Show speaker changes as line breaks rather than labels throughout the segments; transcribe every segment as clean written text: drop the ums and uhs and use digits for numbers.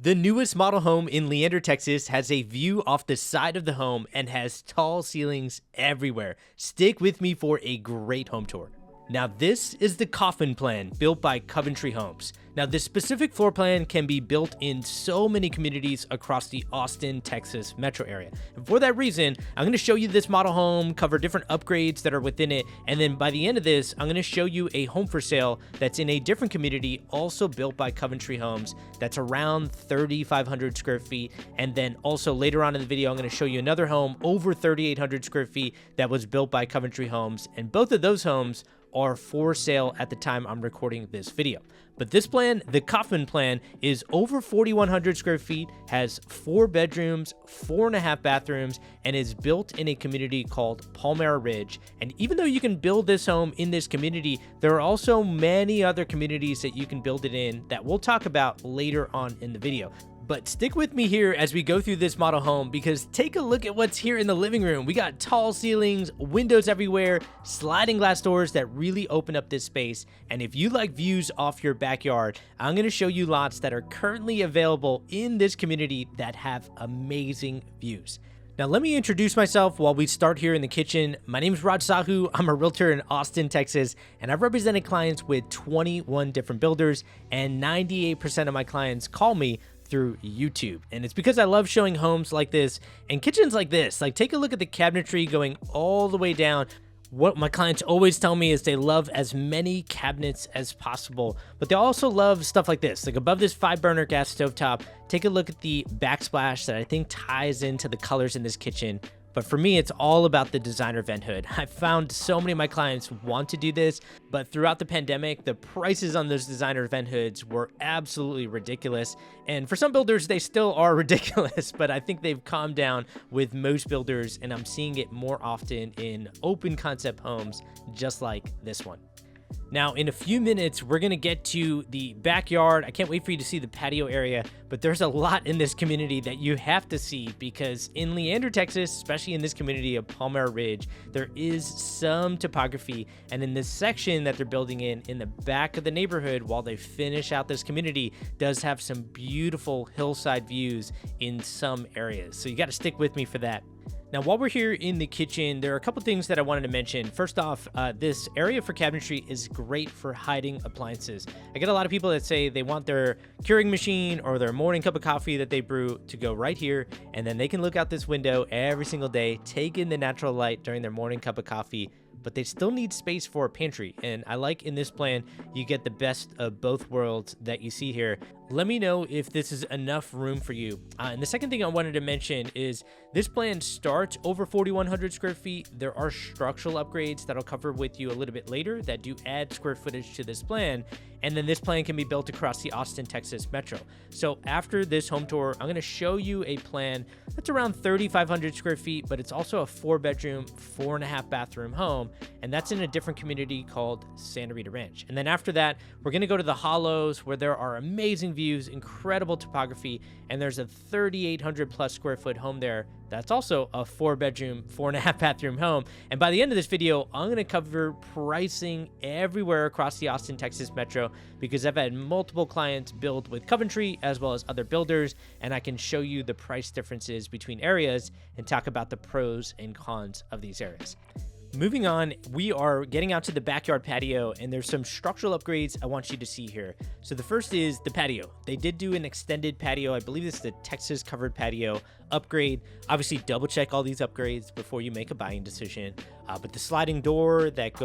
The newest model home in Leander, Texas has a view off the side of the home and has tall ceilings everywhere. Stick with me for a great home tour. Now this is the Kaufman plan built by Coventry Homes. Now this specific floor plan can be built in so many communities across the Austin, Texas metro area. And for that reason, I'm going to show you this model home, cover different upgrades that are within it, and then by the end of this, I'm going to show you a home for sale that's in a different community, also built by Coventry Homes, that's around 3,500 square feet. And then also later on in the video, I'm going to show you another home over 3,800 square feet that was built by Coventry Homes, and both of those homes are for sale at the time I'm recording this video. But this plan, the Kaufman plan, is over 4,100 square feet, has 4 bedrooms, 4.5 bathrooms, and is built in a community called Palmera Ridge. And even though you can build this home in this community, there are also many other communities that you can build it in that we'll talk about later on in the video. But stick with me here as we go through this model home, because take a look at what's here in the living room. We got tall ceilings, windows everywhere, sliding glass doors that really open up this space. And if you like views off your backyard, I'm going to show you lots that are currently available in this community that have amazing views. Now let me introduce myself while we start here in the kitchen. My name is Raj Sahu. I'm a realtor in Austin, Texas, and I've represented clients with 21 different builders, and 98% of my clients call me through YouTube. And it's because I love showing homes like this and kitchens like this. Like, take a look at the cabinetry going all the way down. What my clients always tell me is they love as many cabinets as possible, but they also love stuff like this. Like above this 5-burner gas stovetop, take a look at the backsplash that I think ties into the colors in this kitchen. But for me, it's all about the designer vent hood. I've found so many of my clients want to do this, but throughout the pandemic, the prices on those designer vent hoods were absolutely ridiculous. And for some builders, they still are ridiculous, but I think they've calmed down with most builders, and I'm seeing it more often in open concept homes, just like this one. Now, in a few minutes, we're going to get to the backyard. I can't wait for you to see the patio area, but there's a lot in this community that you have to see, because in Leander, Texas, especially in this community of Palmera Ridge, there is some topography. And in this section that they're building in the back of the neighborhood, while they finish out this community, does have some beautiful hillside views in some areas. So you got to stick with me for that. Now, while we're here in the kitchen, there are a couple things that I wanted to mention. First off, this area for cabinetry is great for hiding appliances. I get a lot of people that say they want their Keurig machine or their morning cup of coffee that they brew to go right here, and then they can look out this window every single day, take in the natural light during their morning cup of coffee, but they still need space for a pantry. And I like in this plan, you get the best of both worlds that you see here. Let me know if this is enough room for you. And the second thing I wanted to mention is this plan starts over 4,100 square feet. There are structural upgrades that I'll cover with you a little bit later that do add square footage to this plan. And then this plan can be built across the Austin, Texas metro. So after this home tour, I'm going to show you a plan that's around 3,500 square feet, but it's also a 4-bedroom, 4.5 bathroom home. And that's in a different community called Santa Rita Ranch. And then after that, we're going to go to the Hollows, where there are amazing views, incredible topography, and there's a 3,800 plus square foot home there. That's also a 4-bedroom, 4.5 bathroom home. And by the end of this video, I'm going to cover pricing everywhere across the Austin, Texas metro, because I've had multiple clients build with Coventry as well as other builders, and I can show you the price differences between areas and talk about the pros and cons of these areas. Moving on, we are getting out to the backyard patio, and there's some structural upgrades I want you to see here. So the first is the patio. They did do an extended patio. I believe this is the Texas covered patio upgrade. Obviously, double check all these upgrades before you make a buying decision. But the sliding door that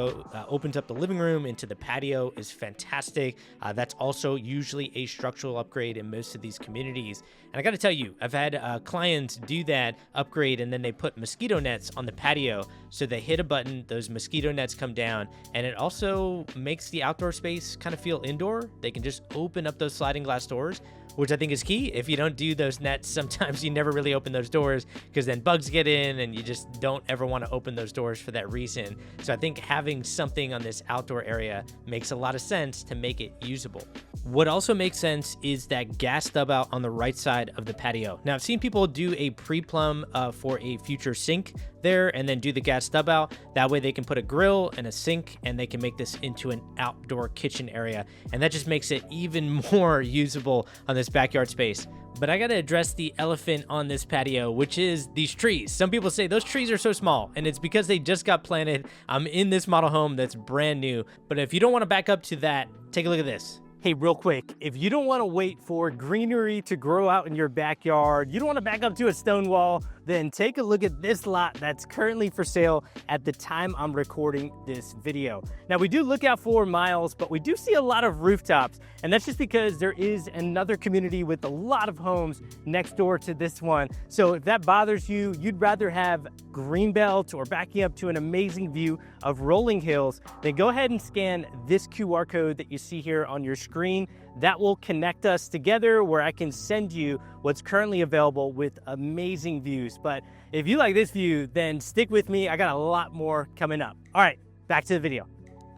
opens up the living room into the patio is fantastic. That's also usually a structural upgrade in most of these communities. And I got to tell you, I've had clients do that upgrade, and then they put mosquito nets on the patio. So they hit a button, those mosquito nets come down, and it also makes the outdoor space kind of feel indoor. They can just open up those sliding glass doors, which I think is key. If you don't do those nets, sometimes you never really open those doors, because then bugs get in and you just don't ever want to open those doors for that reason. So I think having something on this outdoor area makes a lot of sense to make it usable. What also makes sense is that gas stub out on the right side of the patio. Now, I've seen people do a pre-plumb for a future sink there and then do the gas stub out. That way they can put a grill and a sink, and they can make this into an outdoor kitchen area. And that just makes it even more usable on this backyard space. But I gotta address the elephant on this patio, which is these trees. Some people say those trees are so small, and it's because they just got planted. I'm in this model home that's brand new. But if you don't want to back up to that, take a look at this. Hey, real quick, if you don't want to wait for greenery to grow out in your backyard, you don't want to back up to a stone wall, then take a look at this lot that's currently for sale at the time I'm recording this video. Now, we do look out for miles, but we do see a lot of rooftops, and that's just because there is another community with a lot of homes next door to this one. So if that bothers you, you'd rather have greenbelt or backing up to an amazing view of rolling hills, then go ahead and scan this QR code that you see here on your screen. That will connect us together where I can send you what's currently available with amazing views. But if you like this view, then stick with me. I got a lot more coming up. All right, back to the video.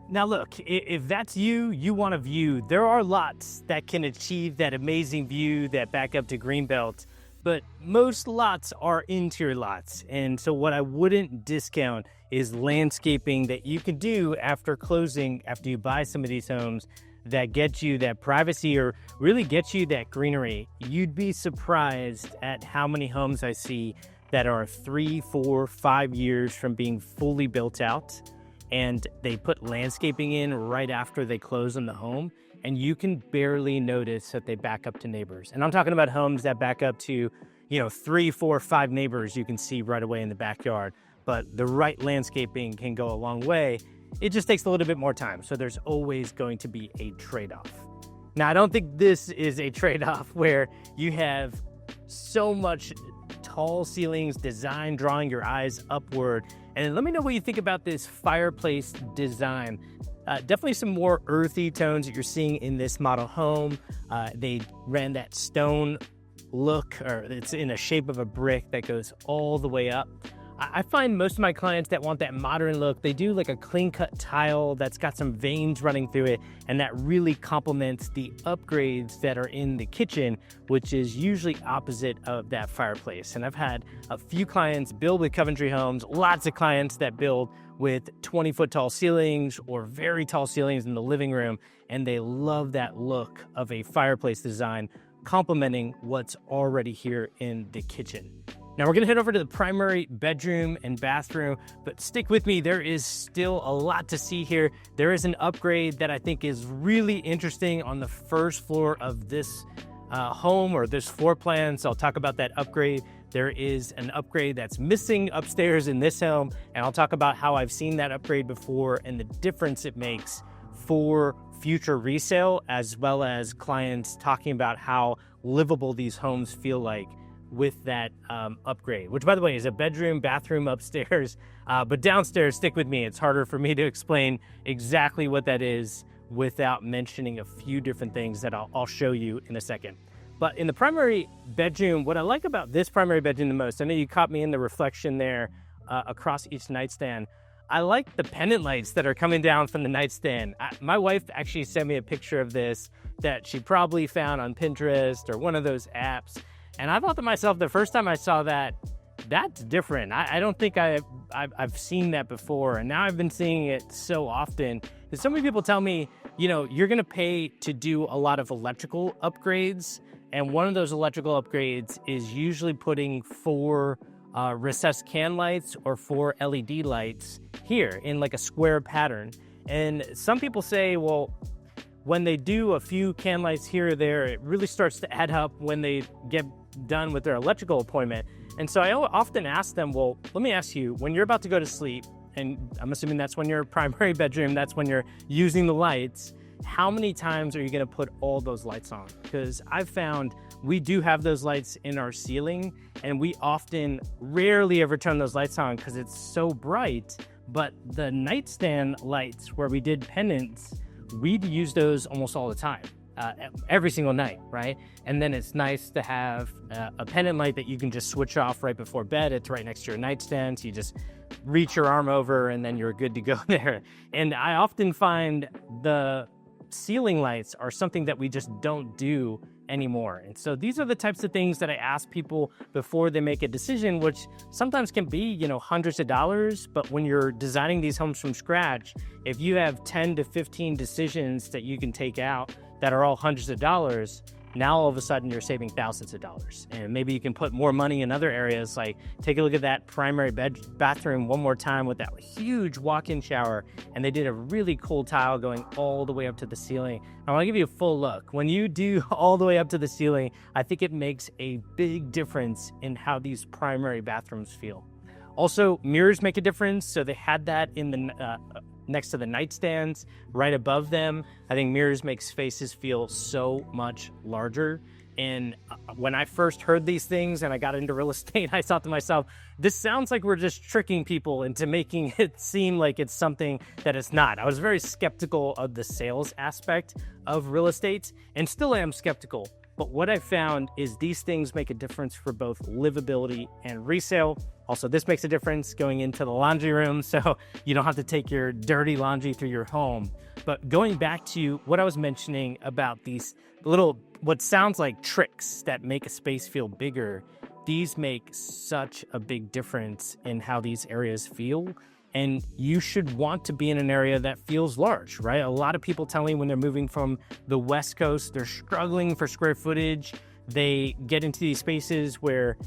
Now look, if that's you want a view, there are lots that can achieve that amazing view that back up to greenbelt, but most lots are interior lots. And so what I wouldn't discount is landscaping that you can do after closing, after you buy some of these homes, that get you that privacy or really get you that greenery. You'd be surprised at how many homes I see that are 3, 4, 5 years from being fully built out, and they put landscaping in right after they close on the home, and you can barely notice that they back up to neighbors. And I'm talking about homes that back up to, 3, 4, 5 neighbors you can see right away in the backyard. But the right landscaping can go a long way. It just takes a little bit more time, so there's always going to be a trade-off. Now, I don't think this is a trade-off where you have so much tall ceilings, design drawing your eyes upward. And let me know what you think about this fireplace design. Definitely some more earthy tones that you're seeing in this model home. They ran that stone look, or it's in a shape of a brick that goes all the way up. I find most of my clients that want that modern look, they do like a clean cut tile that's got some veins running through it, and that really complements the upgrades that are in the kitchen, which is usually opposite of that fireplace. And I've had a few clients build with Coventry homes, lots of clients that build with 20-foot tall ceilings or very tall ceilings in the living room, and they love that look of a fireplace design complementing what's already here in the kitchen. Now we're gonna head over to the primary bedroom and bathroom, but stick with me, there is still a lot to see here. There is an upgrade that I think is really interesting on the first floor of this home or this floor plan, so I'll talk about that upgrade. There is an upgrade that's missing upstairs in this home, and I'll talk about how I've seen that upgrade before and the difference it makes for future resale, as well as clients talking about how livable these homes feel like with that upgrade, which by the way is a bedroom, bathroom upstairs, but downstairs, stick with me, it's harder for me to explain exactly what that is without mentioning a few different things that I'll show you in a second. But in the primary bedroom, what I like about this primary bedroom the most, I know you caught me in the reflection there across each nightstand, I like the pendant lights that are coming down from the nightstand. My wife actually sent me a picture of this that she probably found on Pinterest or one of those apps. And I thought to myself, the first time I saw that, that's different. I don't think I've seen that before. And now I've been seeing it so often. And so many people tell me, you're going to pay to do a lot of electrical upgrades. And one of those electrical upgrades is usually putting 4 recessed can lights or 4 LED lights here in like a square pattern. And some people say, well, when they do a few can lights here or there, it really starts to add up when they get done with their electrical appointment. And so I often ask them, well, let me ask you, when you're about to go to sleep, and I'm assuming that's when you're primary bedroom, that's when you're using the lights, how many times are you going to put all those lights on? Because I've found we do have those lights in our ceiling, and we rarely ever turn those lights on because it's so bright. But the nightstand lights where we did pendants, we'd use those almost all the time, every single night, right? And then it's nice to have a pendant light that you can just switch off right before bed. It's right next to your nightstand, so you just reach your arm over and then you're good to go there. And I often find the ceiling lights are something that we just don't do anymore. And so these are the types of things that I ask people before they make a decision, which sometimes can be, hundreds of dollars. But when you're designing these homes from scratch, if you have 10 to 15 decisions that you can take out that are all hundreds of dollars,
now all of a sudden you're saving thousands of dollars. And maybe you can put more money in other areas, like take a look at that primary bathroom one more time with that huge walk-in shower. And they did a really cool tile going all the way up to the ceiling. I want to give you a full look. When you do all the way up to the ceiling, I think it makes a big difference in how these primary bathrooms feel. Also, mirrors make a difference. So they had that in the next to the nightstands, right above them. I think mirrors make spaces feel so much larger. And when I first heard these things and I got into real estate, I thought to myself, this sounds like we're just tricking people into making it seem like it's something that it's not. I was very skeptical of the sales aspect of real estate and still am skeptical. But what I found is these things make a difference for both livability and resale. Also, this makes a difference going into the laundry room, so you don't have to take your dirty laundry through your home. But going back to what I was mentioning about these little, what sounds like tricks that make a space feel bigger, these make such a big difference in how these areas feel. And you should want to be in an area that feels large, right? A lot of people tell me when they're moving from the West Coast, they're struggling for square footage. They get into these spaces where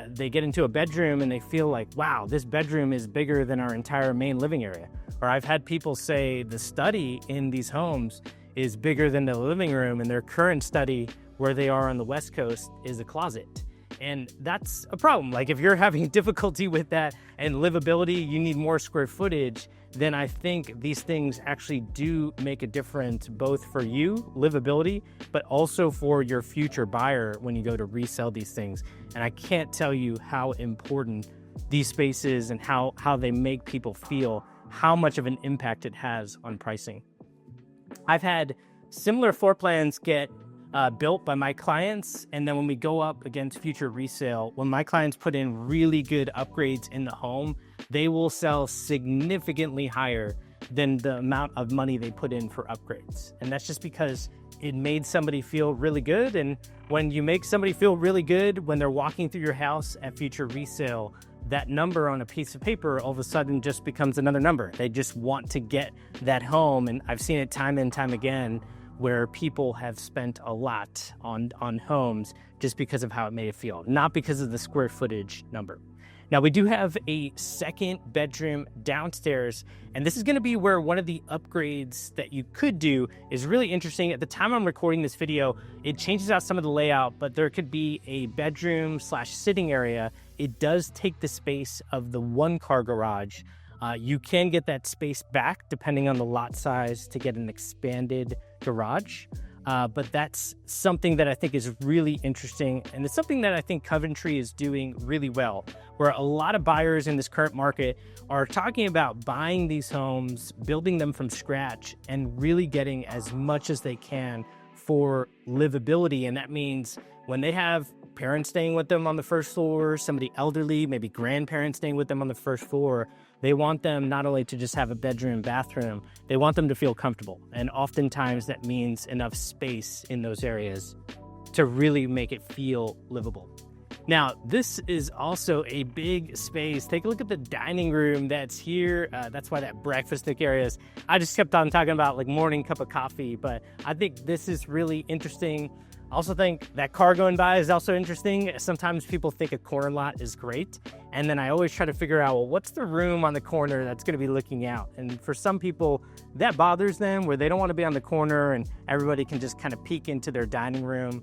they get into a bedroom and they feel like, wow, this bedroom is bigger than our entire main living area. Or I've had people say the study in these homes is bigger than the living room, and their current study where they are on the West Coast is a closet. And that's a problem. Like if you're having difficulty with that and livability, you need more square footage, then I think these things actually do make a difference both for you, livability, but also for your future buyer when you go to resell these things. And I can't tell you how important these spaces and how they make people feel, how much of an impact it has on pricing. I've had similar floor plans get built by my clients, and then when we go up against future resale, when my clients put in really good upgrades in the home, they will sell significantly higher than the amount of money they put in for upgrades. And that's just because it made somebody feel really good. And when you make somebody feel really good when they're walking through your house at future resale, that number on a piece of paper all of a sudden just becomes another number. They just want to get that home. And I've seen it time and time again where people have spent a lot on homes just because of how it made it feel, not because of the square footage number. Now, we do have a second bedroom downstairs, and this is going to be where one of the upgrades that you could do is really interesting. At the time I'm recording this video, it changes out some of the layout, but there could be a bedroom/sitting area. It does take the space of the one-car garage. You can get that space back depending on the lot size to get an expanded garage. But that's something that I think is really interesting. And it's something that I think Coventry is doing really well, where a lot of buyers in this current market are talking about buying these homes, building them from scratch, and really getting as much as they can for livability. And that means when they have parents staying with them on the first floor, somebody elderly, maybe grandparents staying with them on the first floor, they want them not only to just have a bedroom, bathroom, they want them to feel comfortable. And oftentimes that means enough space in those areas to really make it feel livable. Now, this is also a big space. Take a look at the dining room that's here. That's why that breakfast nook area is. I just kept on talking about like morning cup of coffee, but I think this is really interesting. I also think that car going by is also interesting. Sometimes people think a corner lot is great. And then I always try to figure out, well, what's the room on the corner that's going to be looking out? And for some people, that bothers them, where they don't want to be on the corner and everybody can just kind of peek into their dining room.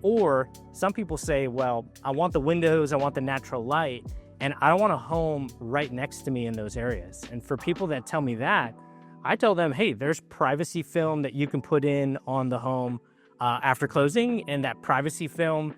Or some people say, well, I want the windows, I want the natural light, and I don't want a home right next to me in those areas. And for people that tell me that, I tell them, hey, there's privacy film that you can put in on the home after closing, and that privacy film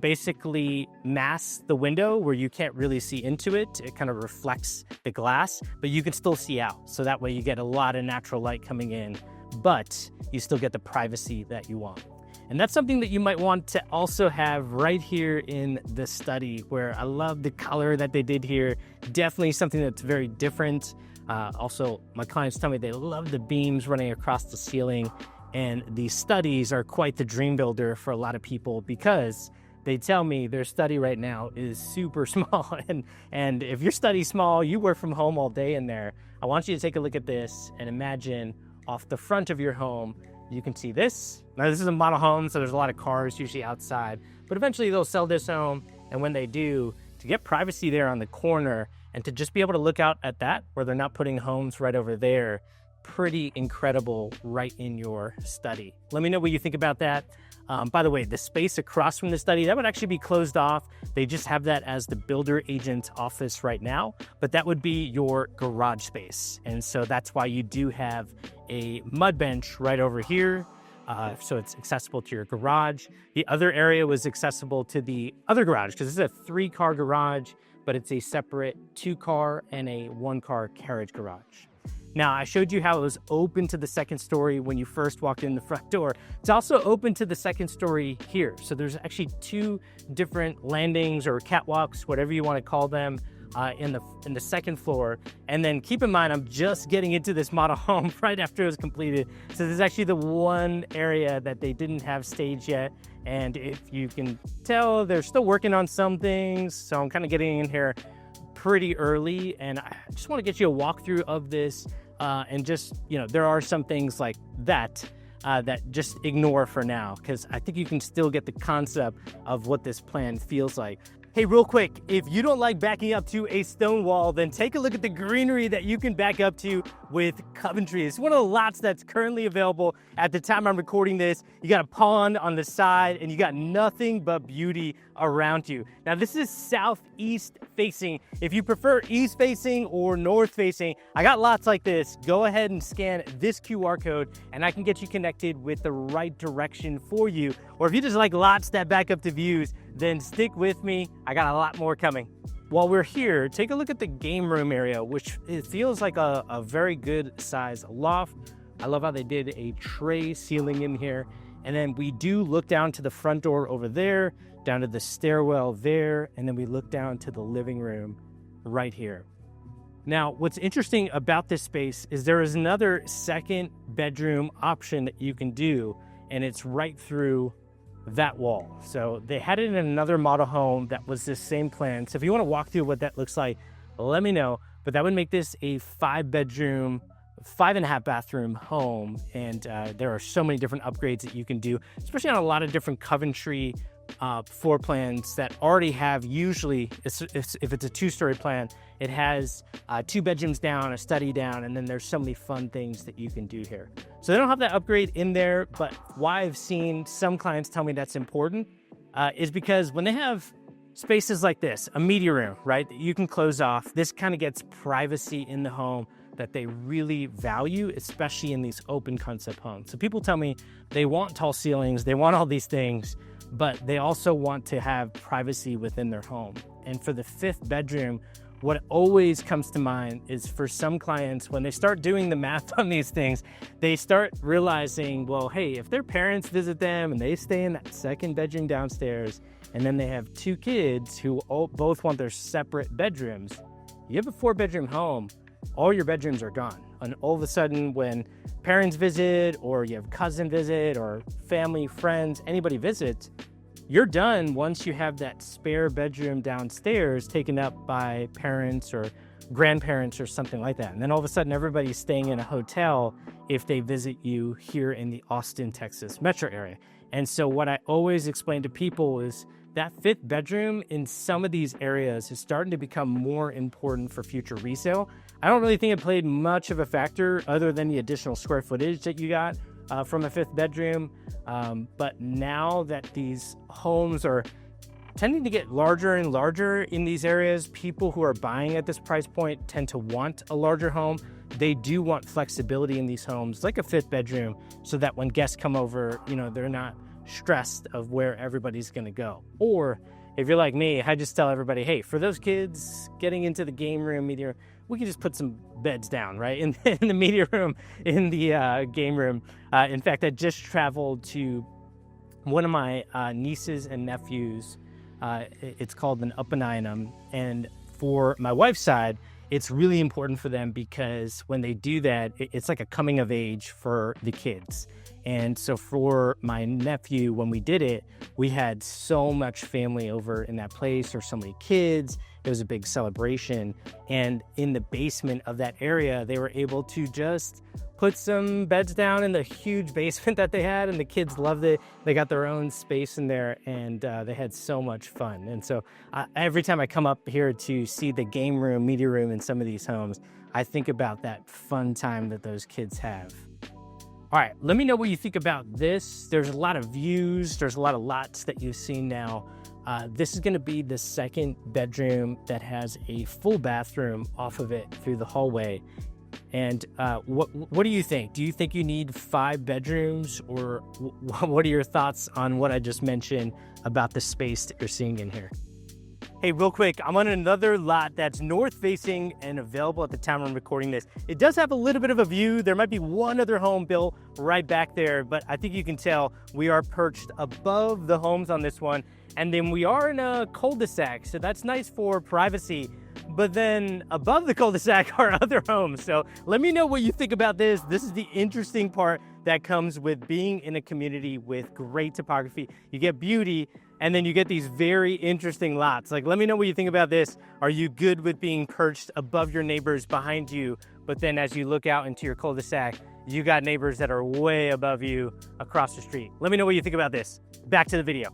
basically masks the window where you can't really see into it. It kind of reflects the glass, but you can still see out. So that way you get a lot of natural light coming in, but you still get the privacy that you want. And that's something that you might want to also have right here in the study, where I love the color that they did here. Definitely something that's very different. Also, my clients tell me they love the beams running across the ceiling. And these studies are quite the dream builder for a lot of people, because they tell me their study right now is super small. And if your study's small, you work from home all day in there. I want you to take a look at this and imagine off the front of your home, you can see this. Now, this is a model home, so there's a lot of cars usually outside, but eventually they'll sell this home. And when they do, to get privacy there on the corner and to just be able to look out at that, where they're not putting homes right over there, pretty incredible right in your study. Let me know what you think about that. By the way, the space across from the study, that would actually be closed off. They just have that as the builder agent's office right now, but that would be your garage space. And so that's why you do have a mud bench right over here. So it's accessible to your garage. The other area was accessible to the other garage because this is a 3-car garage, but it's a separate 2-car and a 1-car carriage garage. Now, I showed you how it was open to the second story when you first walked in the front door. It's also open to the second story here. So there's actually 2 different landings or catwalks, whatever you want to call them, in the second floor. And then keep in mind, I'm just getting into this model home right after it was completed. So this is actually the one area that they didn't have staged yet. And if you can tell, they're still working on some things. So I'm kind of getting in here pretty early, and I just want to get you a walkthrough of this, and just, there are some things like that that just ignore for now, because I think you can still get the concept of what this plan feels like. Hey, real quick, if you don't like backing up to a stone wall, then take a look at the greenery that you can back up to with Coventry. It's one of the lots that's currently available at the time I'm recording this. You got a pond on the side, and you got nothing but beauty around you. Now, this is southeast facing. If you prefer east facing or north facing, I got lots like this. Go ahead and scan this QR code, and I can get you connected with the right direction for you. Or if you just like lots that back up to views, then stick with me. I got a lot more coming. While we're here, take a look at the game room area, which it feels like a very good size loft. I love how they did a tray ceiling in here. And then we do look down to the front door over there, down to the stairwell there, and then we look down to the living room right here. Now, what's interesting about this space is there is another second bedroom option that you can do, and it's right through that wall. So they had it in another model home that was this same plan. So if you want to walk through what that looks like, let me know. But that would make this a 5-bedroom, 5.5 bathroom home. And there are so many different upgrades that you can do, especially on a lot of different Coventry floor plans that already have, usually, if it's a 2-story plan, it has 2 bedrooms down, a study down, and then there's so many fun things that you can do here. So they don't have that upgrade in there, but why I've seen some clients tell me that's important is because when they have spaces like this, a media room, right, that you can close off, this kind of gets privacy in the home that they really value, especially in these open concept homes. So people tell me they want tall ceilings, they want all these things, but they also want to have privacy within their home. And for the 5th bedroom, what always comes to mind is for some clients, when they start doing the math on these things, they start realizing, well, hey, if their parents visit them and they stay in that 2nd bedroom downstairs, and then they have 2 kids who both want their separate bedrooms, you have a 4-bedroom home, all your bedrooms are gone. And all of a sudden, when parents visit, or you have cousin visit, or family, friends, anybody visits, you're done once you have that spare bedroom downstairs taken up by parents or grandparents or something like that. And then all of a sudden, everybody's staying in a hotel if they visit you here in the Austin, Texas metro area. And so what I always explain to people is that 5th bedroom in some of these areas is starting to become more important for future resale. I don't really think it played much of a factor other than the additional square footage that you got from a 5th bedroom. But now that these homes are tending to get larger and larger in these areas, people who are buying at this price point tend to want a larger home. They do want flexibility in these homes, like a 5th bedroom, so that when guests come over, they're not stressed of where everybody's going to go. Or if you're like me, I just tell everybody, hey, for those kids getting into the game room, media room, we can just put some beds down, right? In the media room, in the game room. In fact, I just traveled to one of my nieces and nephews. It's called an Uppenium. And for my wife's side, it's really important for them because when they do that, it's like a coming of age for the kids. And so for my nephew, when we did it, we had so much family over in that place, or so many kids. It was a big celebration. And in the basement of that area, they were able to just put some beds down in the huge basement that they had, and the kids loved it. They got their own space in there, and they had so much fun. And so every time I come up here to see the game room, media room in some of these homes, I think about that fun time that those kids have. All right, let me know what you think about this. There's a lot of views. There's a lot of lots that you've seen now. This is gonna be the second bedroom that has a full bathroom off of it through the hallway. And what do you think? Do you think you need 5 bedrooms, or what are your thoughts on what I just mentioned about the space that you're seeing in here? Hey, real quick, I'm on another lot that's north facing and available at the time I'm recording this. It does have a little bit of a view. There might be one other home built right back there, but I think you can tell we are perched above the homes on this one. And then we are in a cul-de-sac, so that's nice for privacy. But then above the cul-de-sac are other homes. So let me know what you think about this. This is the interesting part that comes with being in a community with great topography. You get beauty, and then you get these very interesting lots. Like, let me know what you think about this. Are you good with being perched above your neighbors behind you, but then as you look out into your cul-de-sac, you got neighbors that are way above you across the street? Let me know what you think about this. Back to the video.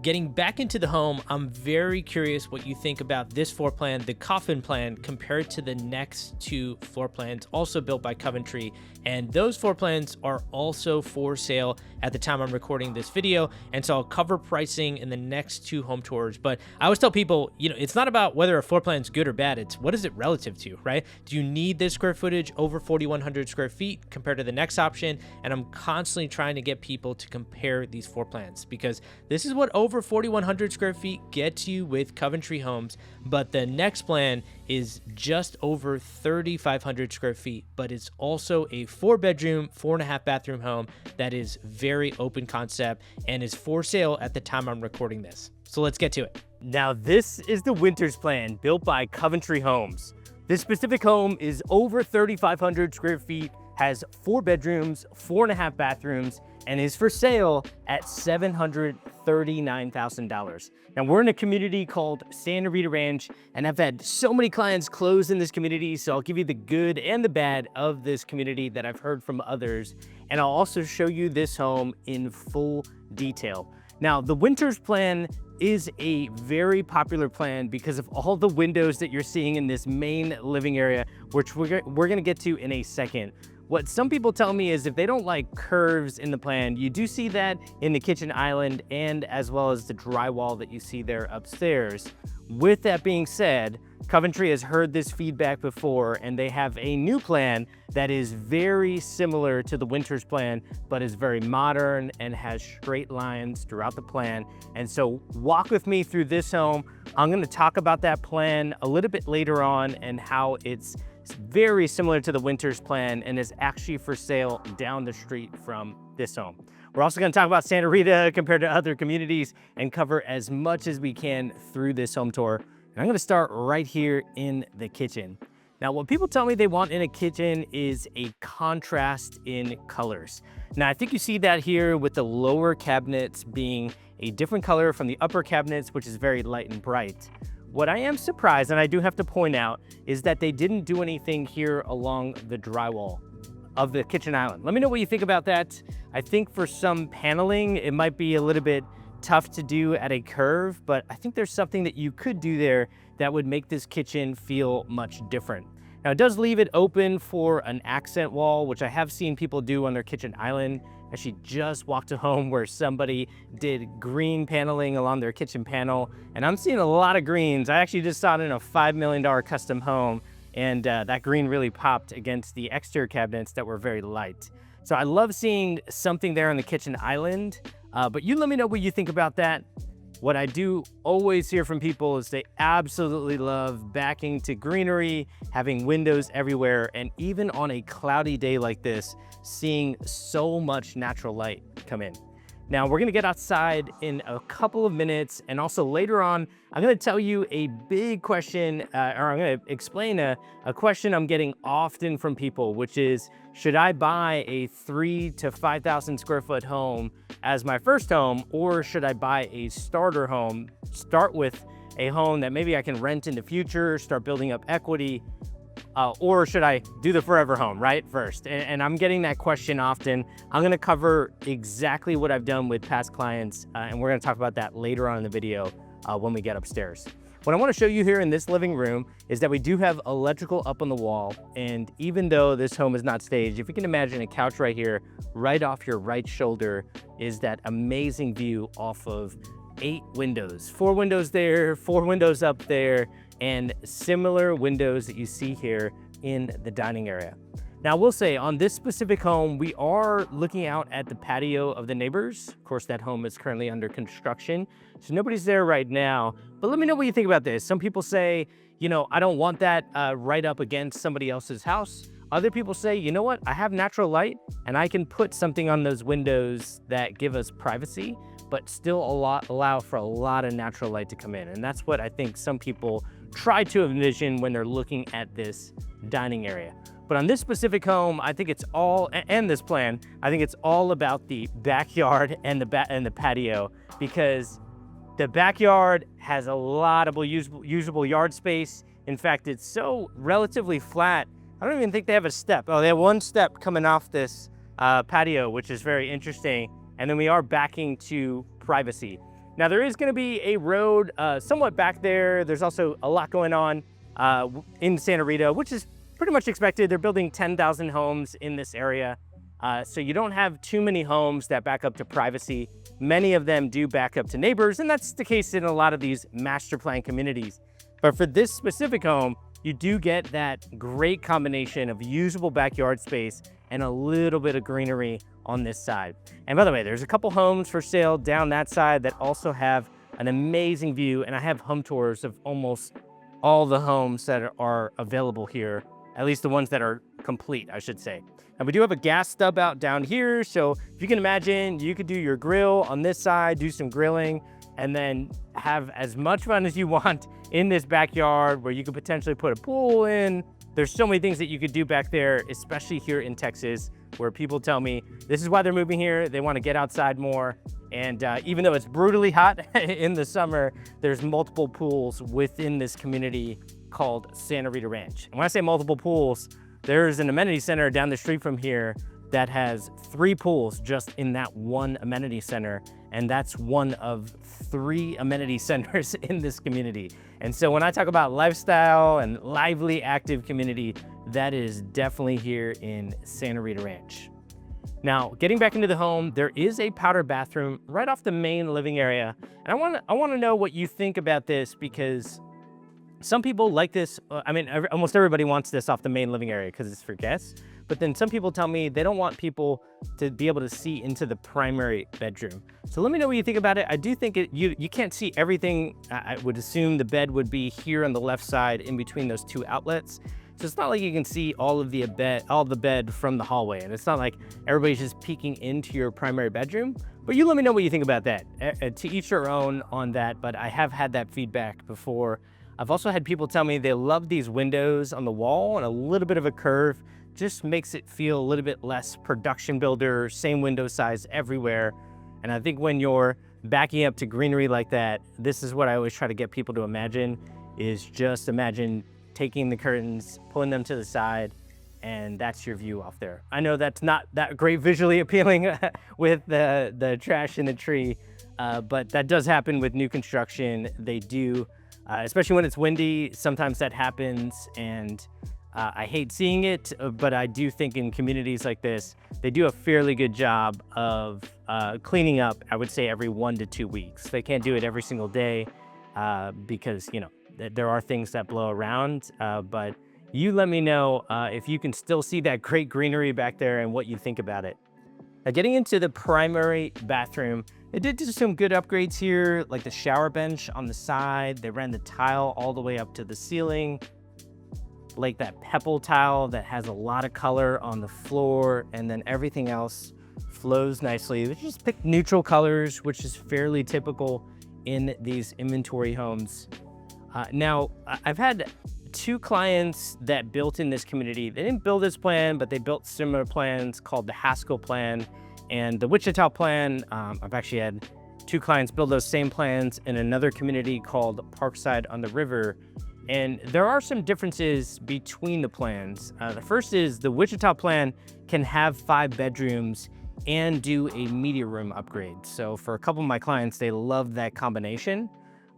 Getting back into the home, I'm very curious what you think about this floor plan, the Kaufman plan, compared to the next 2 floor plans also built by Coventry. And those floor plans are also for sale at the time I'm recording this video. And so I'll cover pricing in the next 2 home tours. But I always tell people, it's not about whether a floor plan is good or bad. It's what is it relative to, right? Do you need this square footage over 4,100 square feet compared to the next option? And I'm constantly trying to get people to compare these floor plans, because this is what over 4,100 square feet gets you with Coventry homes, but the next plan is just over 3,500 square feet, but it's also a 4-bedroom, 4.5 bathroom home that is very open concept and is for sale at the time I'm recording this. So let's get to it.
Now, this is the Winters plan built by Coventry Homes. This specific home is over 3,500 square feet, has 4 bedrooms, 4.5 bathrooms, and is for sale at $739,000. Now, we're in a community called Santa Rita Ranch, and I've had so many clients close in this community, so I'll give you the good and the bad of this community that I've heard from others, and I'll also show you this home in full detail. Now, the Winters plan is a very popular plan because of all the windows that you're seeing in this main living area, which we're gonna get to in a second. What some people tell me is if they don't like curves in the plan, you do see that in the kitchen island and as well as the drywall that you see there upstairs. With that being said, Coventry has heard this feedback before, and they have a new plan that is very similar to the Winters plan, but is very modern and has straight lines throughout the plan. And so walk with me through this home. I'm gonna talk about that plan a little bit later on and how it's very similar to the Winters plan and is actually for sale down the street from this home. We're also going to talk about Santa Rita compared to other communities and cover as much as we can through this home tour. And I'm going to start right here in the kitchen. Now, what people tell me they want in a kitchen is a contrast in colors. Now, I think you see that here with the lower cabinets being a different color from the upper cabinets, which is very light and bright. What I am surprised, and I do have to point out, is that they didn't do anything here along the drywall of the kitchen island. Let me know what you think about that. I think for some paneling, it might be a little bit tough to do at a curve, but I think there's something that you could do there that would make this kitchen feel much different. Now, it does leave it open for an accent wall, which I have seen people do on their kitchen island. I actually just walked a home where somebody did green paneling along their kitchen panel, and I'm seeing a lot of greens. I actually just saw it in a $5 million custom home, and that green really popped against the exterior cabinets that were very light. So I love seeing something there on the kitchen island, but you let me know what you think about that. What I do always hear from people is they absolutely love backing to greenery, having windows everywhere, and even on a cloudy day like this, seeing so much natural light come in. Now, we're gonna get outside in a couple of minutes, and also later on, I'm gonna tell you a big question, or I'm gonna explain a question I'm getting often from people, which is, should I buy a 3,000 to 5,000 square foot home as my first home, or should I buy a starter home, start with a home that maybe I can rent in the future, start building up equity? or should I do the forever home, right, first? And I'm getting that question often. I'm gonna cover exactly what I've done with past clients, and we're gonna talk about that later on in the video when we get upstairs. What I wanna show you here in this living room is that we do have electrical up on the wall, and even though this home is not staged, if you can imagine a couch right here, right off your right shoulder is that amazing view off of 8 windows, 4 windows there, 4 windows up there, and similar windows that you see here in the dining area. Now, I will say on this specific home, we are looking out at the patio of the neighbors. Of course, that home is currently under construction, so nobody's there right now. But let me know what you think about this. Some people say, you know, I don't want that right up against somebody else's house. Other people say, you know what, I have natural light and I can put something on those windows that give us privacy, but still allow for a lot of natural light to come in. And that's what I think some people try to envision when they're looking at this dining area. But on this specific home, I think it's all, and this plan, I think it's all about the backyard and the patio, because the backyard has a lot of usable yard space. In fact, it's so relatively flat, I don't even think they have a step. Oh, they have one step coming off this patio, which is very interesting. And then we are backing to privacy. Now, there is going to be a road somewhat back there. There's also a lot going on in Santa Rita, which is pretty much expected. They're building 10,000 homes in this area. So you don't have too many homes that back up to privacy. Many of them do back up to neighbors, and that's the case in a lot of these master plan communities. But for this specific home, you do get that great combination of usable backyard space and a little bit of greenery on this side. And by the way, there's a couple homes for sale down that side that also have an amazing view, and I have home tours of almost all the homes that are available here, at least the ones that are complete, I should say. And we do have a gas stub out down here, so if you can imagine, you could do your grill on this side, do some grilling, and then have as much fun as you want in this backyard where you could potentially put a pool in. There's so many things that you could do back there, especially here in Texas, where people tell me this is why they're moving here. They want to get outside more. And even though it's brutally hot in the summer, there's multiple pools within this community called Santa Rita Ranch. And when I say multiple pools, there's an amenity center down the street from here that has 3 pools just in that one amenity center. And that's one of 3 amenity centers in this community. And so when I talk about lifestyle and lively, active community, that is definitely here in Santa Rita Ranch. Now, getting back into the home, there is a powder bathroom right off the main living area. And I want to know what you think about this, because some people like this. I mean, almost everybody wants this off the main living area because it's for guests. But then some people tell me they don't want people to be able to see into the primary bedroom. So let me know what you think about it. I do think you can't see everything. I would assume the bed would be here on the left side in between those 2 outlets. So it's not like you can see all the bed from the hallway. And it's not like everybody's just peeking into your primary bedroom. But you let me know what you think about that. To each their own on that, but I have had that feedback before. I've also had people tell me they love these windows on the wall and a little bit of a curve. Just makes it feel a little bit less production builder, same window size everywhere. And I think when you're backing up to greenery like that, this is what I always try to get people to imagine, is just imagine taking the curtains, pulling them to the side, and that's your view off there. I know that's not that great visually appealing with the trash in the tree, but that does happen with new construction. They do, especially when it's windy, sometimes that happens, and I hate seeing it, but I do think in communities like this, they do a fairly good job of cleaning up, I would say, every 1 to 2 weeks. They can't do it every single day because, you know, there are things that blow around, but you let me know if you can still see that great greenery back there and what you think about it. Now, getting into the primary bathroom, they did do some good upgrades here, like the shower bench on the side. They ran the tile all the way up to the ceiling, like that pebble tile that has a lot of color on the floor, and then everything else flows nicely. They just picked neutral colors, which is fairly typical in these inventory homes. Now, I've had 2 clients that built in this community. They didn't build this plan, but they built similar plans called the Haskell plan and the Wichita plan. I've actually had 2 clients build those same plans in another community called Parkside on the River. And there are some differences between the plans. The first is the Wichita plan can have 5 bedrooms and do a media room upgrade. So for a couple of my clients, they love that combination.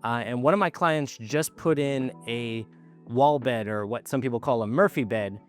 And one of my clients just put in a wall bed, or what some people call a Murphy bed,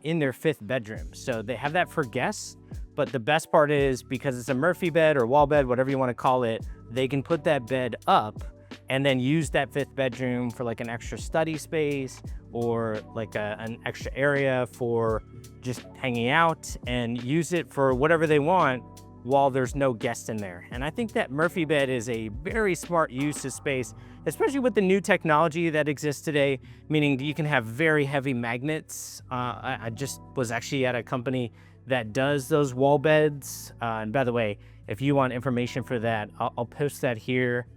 in their 5th bedroom. So they have that for guests. But the best part is, because it's a Murphy bed or wall bed, whatever you want to call it, they can put that bed up and then use that 5th bedroom for like an extra study space, or like an extra area for just hanging out, and use it for whatever they want while there's no guests in there. And I think that Murphy bed is a very smart use of space, especially with the new technology that exists today, meaning that you can have very heavy magnets. I just was actually at a company that does those wall beds. And by the way, if you want information for that, I'll post that here.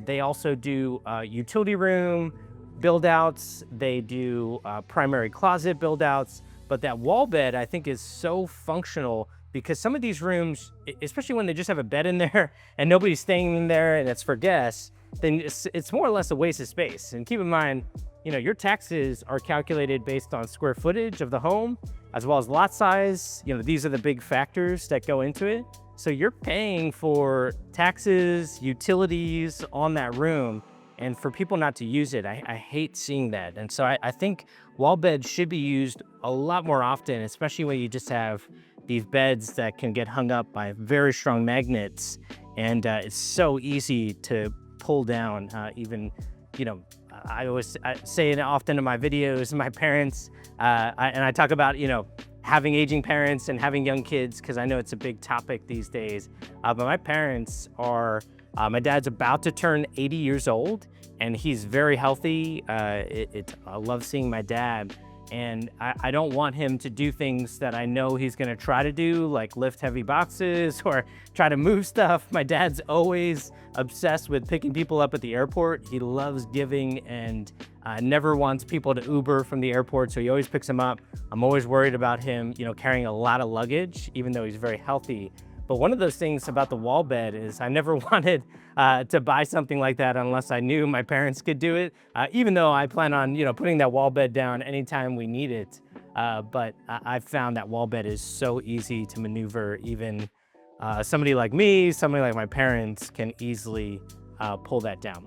They also do utility room build outs. They do primary closet build outs. But that wall bed, I think, is so functional, because some of these rooms, especially when they just have a bed in there and nobody's staying in there and it's for guests, then it's more or less a waste of space. And keep in mind, your taxes are calculated based on square footage of the home, as well as lot size. These are the big factors that go into it. So you're paying for taxes, utilities on that room, and for people not to use it, I hate seeing that. And so I think wall beds should be used a lot more often, especially when you just have these beds that can get hung up by very strong magnets, and it's so easy to pull down. I always say it often in my videos, my parents, and I talk about, having aging parents and having young kids, because I know it's a big topic these days. But my parents are, my dad's about to turn 80 years old, and he's very healthy. I love seeing my dad, and I don't want him to do things that I know he's gonna try to do, like lift heavy boxes or try to move stuff. My dad's always obsessed with picking people up at the airport. He loves giving, and never wants people to Uber from the airport, so he always picks them up. I'm always worried about him, carrying a lot of luggage, even though he's very healthy. But one of those things about the wall bed is I never wanted to buy something like that unless I knew my parents could do it, even though I plan on, putting that wall bed down anytime we need it. But I've found that wall bed is so easy to maneuver. Even somebody like me, somebody like my parents can easily pull that down.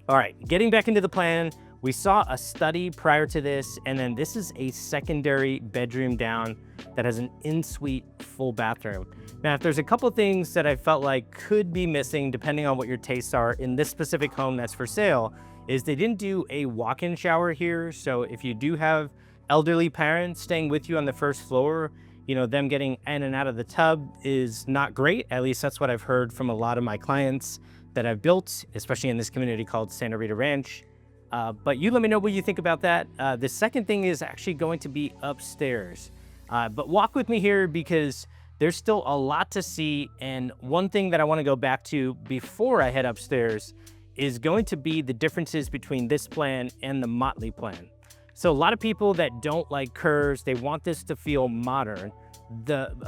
All right, getting back into the plan, we saw a study prior to this, and then this is a secondary bedroom down that has an in-suite full bathroom. Now, if there's a couple things that I felt like could be missing, depending on what your tastes are in this specific home that's for sale, is they didn't do a walk-in shower here. So if you do have elderly parents staying with you on the first floor, them getting in and out of the tub is not great. At least that's what I've heard from a lot of my clients that I've built, especially in this community called Santa Rita Ranch. But you let me know what you think about that. The second thing is actually going to be upstairs. But walk with me here, because there's still a lot to see. And one thing that I want to go back to before I head upstairs is going to be the differences between this plan and the Motley plan. So a lot of people that don't like curves, they want this to feel modern.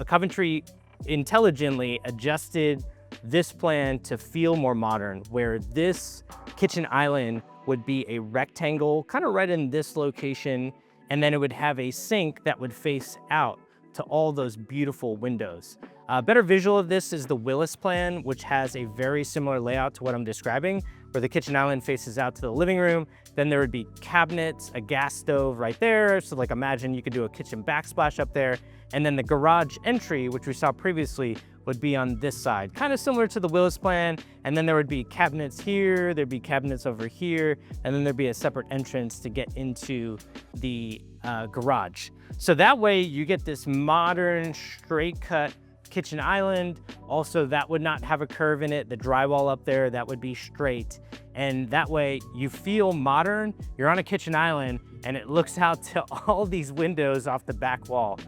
Coventry intelligently adjusted this plan to feel more modern, where this kitchen island would be a rectangle, kind of right in this location, and then it would have a sink that would face out to all those beautiful windows. A better visual of this is the Willis plan, which has a very similar layout to what I'm describing, where the kitchen island faces out to the living room. Then there would be cabinets, a gas stove right there. So like, imagine you could do a kitchen backsplash up there. And then the garage entry, which we saw previously, would be on this side, kind of similar to the Willis plan. And then there would be cabinets here, there'd be cabinets over here, and then there'd be a separate entrance to get into the garage. So that way you get this modern, straight cut kitchen island. Also, that would not have a curve in it. The drywall up there, that would be straight. And that way you feel modern. You're on a kitchen island and it looks out to all these windows off the back wall.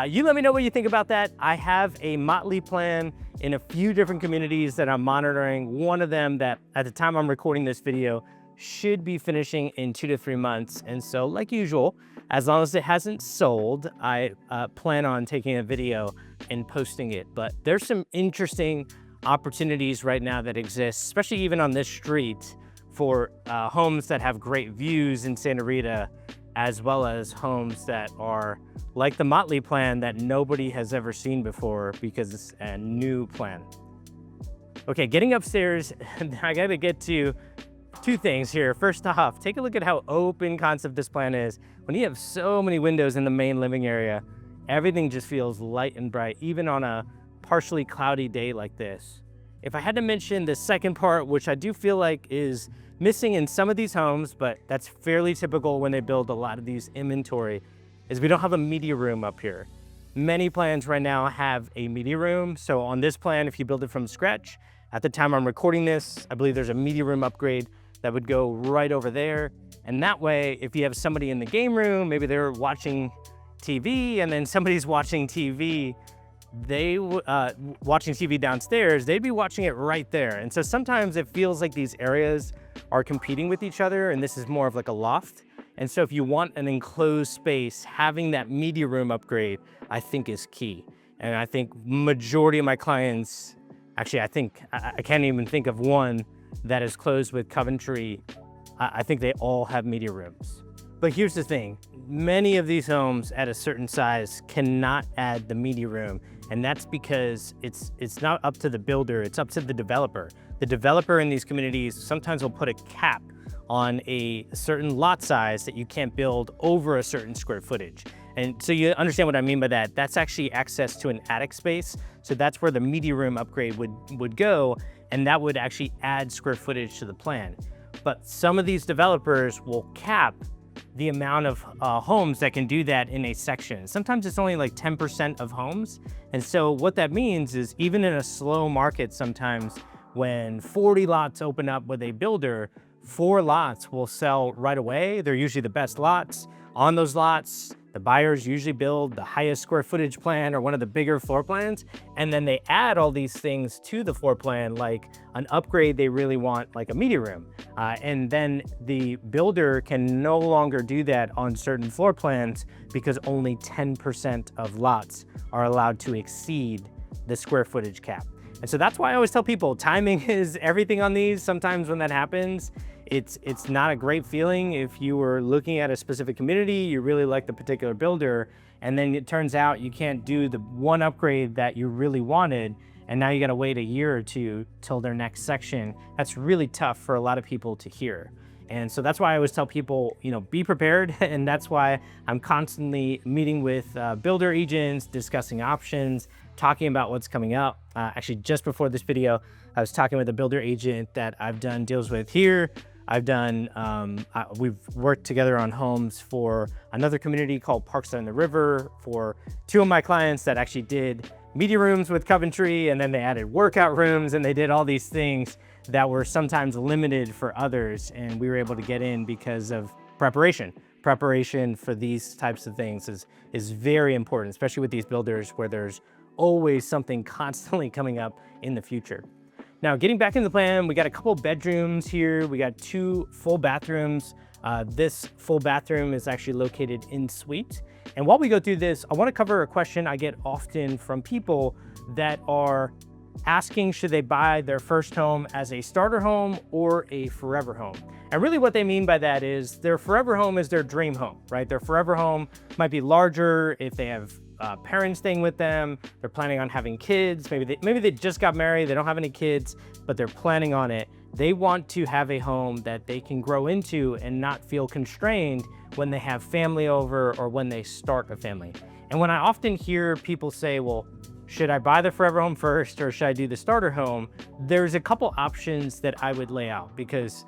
You let me know what you think about that. I have a Motley plan in a few different communities that I'm monitoring. One of them that at the time I'm recording this video should be finishing in 2 to 3 months. And so like usual, as long as it hasn't sold, I plan on taking a video and posting it. But there's some interesting opportunities right now that exist, especially even on this street, for homes that have great views in Santa Rita, as well as homes that are like the Motley plan that nobody has ever seen before because it's a new plan. Okay, getting upstairs, I gotta get to two things here. First off, take a look at how open concept this plan is. When you have so many windows in the main living area, everything just feels light and bright, even on a partially cloudy day like this. If I had to mention the second part, which I do feel like is missing in some of these homes, but that's fairly typical when they build a lot of these inventory, is we don't have a media room up here. Many plans right now have a media room. So on this plan, if you build it from scratch, at the time I'm recording this, I believe there's a media room upgrade that would go right over there. And that way, if you have somebody in the game room, maybe they're watching TV and then somebody's watching TV, watching TV downstairs, they'd be watching it right there. And so sometimes it feels like these areas are competing with each other, and this is more of like a loft. And so if you want an enclosed space, having that media room upgrade, I think is key. And I think majority of my clients, actually, I can't even think of one that is closed with Coventry. I think they all have media rooms. But here's the thing, many of these homes at a certain size cannot add the media room, and that's because it's not up to the builder, it's up to the developer. The developer in these communities sometimes will put a cap on a certain lot size that you can't build over a certain square footage. And so you understand what I mean by that. That's actually access to an attic space. So that's where the media room upgrade would go, and that would actually add square footage to the plan. But some of these developers will cap the amount of homes that can do that in a section. Sometimes it's only like 10% of homes. And so what that means is even in a slow market, sometimes when 40 lots open up with a builder, 4 lots will sell right away. They're usually the best lots. On those lots, the buyers usually build the highest square footage plan or one of the bigger floor plans, and then they add all these things to the floor plan, like an upgrade they really want, like a media room. And then the builder can no longer do that on certain floor plans because only 10% of lots are allowed to exceed the square footage cap. And so that's why I always tell people timing is everything on these. Sometimes when that happens, it's not a great feeling. If you were looking at a specific community, you really like the particular builder, and then it turns out you can't do the one upgrade that you really wanted, and now you gotta wait a year or two till their next section. That's really tough for a lot of people to hear. And so that's why I always tell people, be prepared. And that's why I'm constantly meeting with builder agents, discussing options, talking about what's coming up. Actually, just before this video, I was talking with a builder agent that I've done deals with here. We've worked together on homes for another community called Parkside on the River for 2 of my clients that actually did media rooms with Coventry, and then they added workout rooms, and they did all these things that were sometimes limited for others, and we were able to get in because of preparation. Preparation for these types of things is very important, especially with these builders where there's always something constantly coming up in the future. Now, getting back into the plan, we got a couple bedrooms here. We got 2 full bathrooms. This full bathroom is actually located in suite. And while we go through this, I want to cover a question I get often from people that are asking, should they buy their first home as a starter home or a forever home? And really what they mean by that is their forever home is their dream home, right? Their forever home might be larger if they have parents staying with them, they're planning on having kids, maybe they just got married, they don't have any kids, but they're planning on it. They want to have a home that they can grow into and not feel constrained when they have family over or when they start a family. And when I often hear people say, well, should I buy the forever home first or should I do the starter home? There's a couple options that I would lay out because,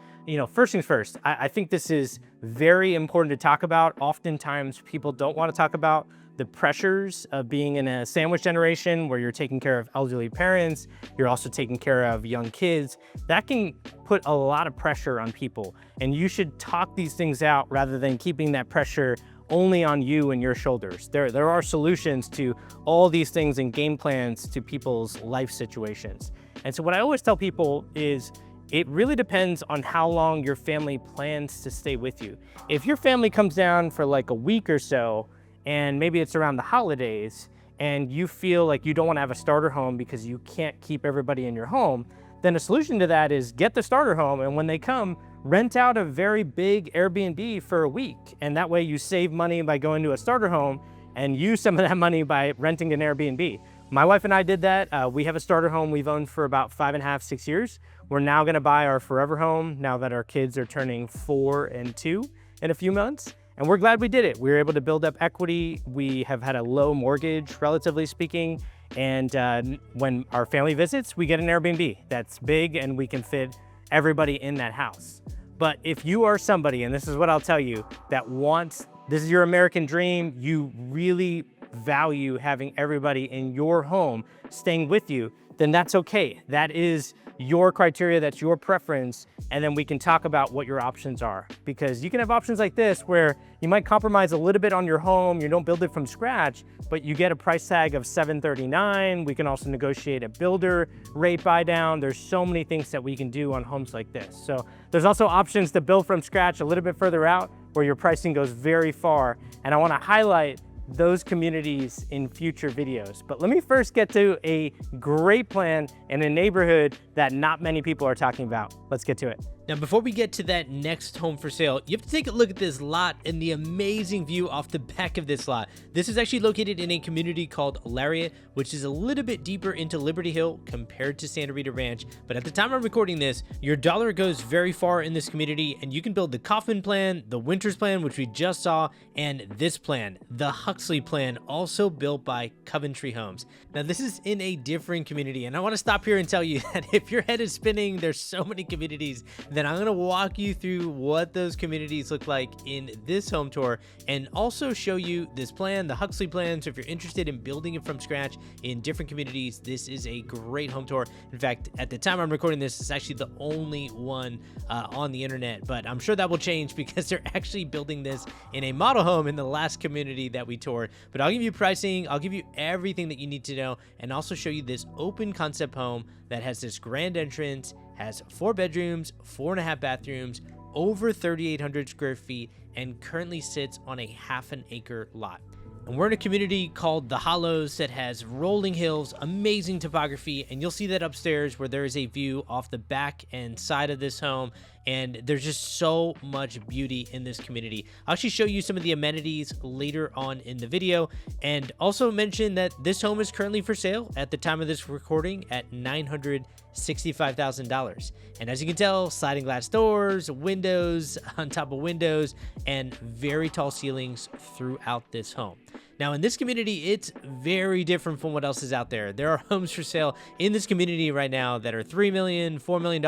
first things first, I think this is very important to talk about. Oftentimes people don't want to talk about the pressures of being in a sandwich generation where you're taking care of elderly parents, you're also taking care of young kids. That can put a lot of pressure on people, and you should talk these things out rather than keeping that pressure only on you and your shoulders. There are solutions to all these things and game plans to people's life situations. And so what I always tell people is it really depends on how long your family plans to stay with you. If your family comes down for like a week or so, and maybe it's around the holidays, and you feel like you don't want to have a starter home because you can't keep everybody in your home, then a solution to that is get the starter home, and when they come, rent out a very big Airbnb for a week. And that way you save money by going to a starter home and use some of that money by renting an Airbnb. My wife and I did that. We have a starter home we've owned for about 5.5, 6 years. We're now gonna buy our forever home now that our kids are turning 4 and 2 in a few months. And we're glad we did it. We were able to build up equity. We have had a low mortgage, relatively speaking. And when our family visits, we get an Airbnb that's big and we can fit everybody in that house. But if you are somebody, and this is what I'll tell you, that wants, this is your American dream, you really value having everybody in your home staying with you, then that's okay. That is your criteria, that's your preference, and then we can talk about what your options are. Because you can have options like this where you might compromise a little bit on your home, you don't build it from scratch, but you get a price tag of $739. We can also negotiate a builder rate buy down. There's so many things that we can do on homes like this. So there's also options to build from scratch a little bit further out where your pricing goes very far. And I wanna highlight those communities in future videos. But let me first get to a great plan in a neighborhood that not many people are talking about. Let's get to it.
Now, before we get to that next home for sale, you have to take a look at this lot and the amazing view off the back of this lot. This is actually located in a community called Lariat, which is a little bit deeper into Liberty Hill compared to Santa Rita Ranch. But at the time I'm recording this, your dollar goes very far in this community, and you can build the Kaufman plan, the Winters plan, which we just saw, and this plan, the Huxley plan, also built by Coventry Homes. Now, this is in a different community, and I want to stop here and tell you that if your head is spinning, there's so many communities that I'm going to walk you through what those communities look like in this home tour, and also show you this plan, the Huxley plan. So if you're interested in building it from scratch in different communities, this is a great home tour. In fact, at the time I'm recording this, it's actually the only one on the internet, but I'm sure that will change because they're actually building this in a model home in the last community that we toured. But I'll give you pricing, I'll give you everything that you need to know, and also show you this open concept home that has this grand entrance, has 4 bedrooms, 4.5 bathrooms, over 3,800 square feet, and currently sits on a ½ acre lot. And we're in a community called The Hollows that has rolling hills, amazing topography, and you'll see that upstairs where there is a view off the back and side of this home. And there's just so much beauty in this community. I'll actually show you some of the amenities later on in the video, and also mention that this home is currently for sale at the time of this recording at $965,000. And as you can tell, sliding glass doors, windows on top of windows, and very tall ceilings throughout this home. Now, in this community, it's very different from what else is out there. There are homes for sale in this community right now that are $3 million, $4 million.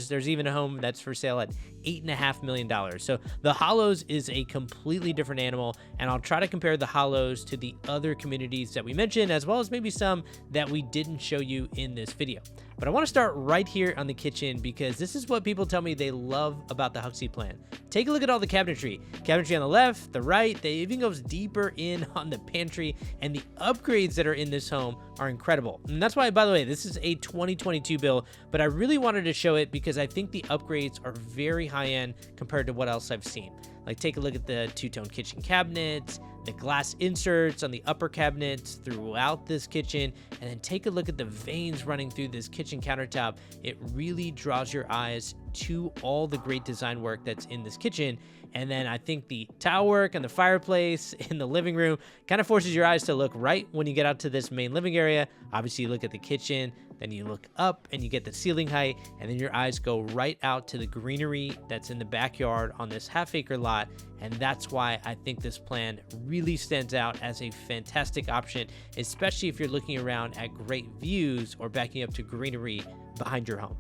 There's even a home that's for sale at $8.5 million. So the Hollows is a completely different animal, and I'll try to compare the Hollows to the other communities that we mentioned, as well as maybe some that we didn't show you in this video. But I want to start right here on the kitchen because this is what people tell me they love about the Huxley plan. Take a look at all the cabinetry. Cabinetry on the left, the right, they even goes deeper in on the pantry, and the upgrades that are in this home are incredible. And that's why, by the way, this is a 2022 build, but I really wanted to show it because I think the upgrades are very high end compared to what else I've seen. Like, take a look at the two-tone kitchen cabinets, the glass inserts on the upper cabinets throughout this kitchen, and then take a look at the veins running through this kitchen countertop. It really draws your eyes to all the great design work that's in this kitchen. And then I think the tile work and the fireplace in the living room kind of forces your eyes to look right when you get out to this main living area. Obviously, you look at the kitchen, then you look up and you get the ceiling height, and then your eyes go right out to the greenery that's in the backyard on this ½ acre lot. And that's why I think this plan really stands out as a fantastic option, especially if you're looking around at great views or backing up to greenery behind your home.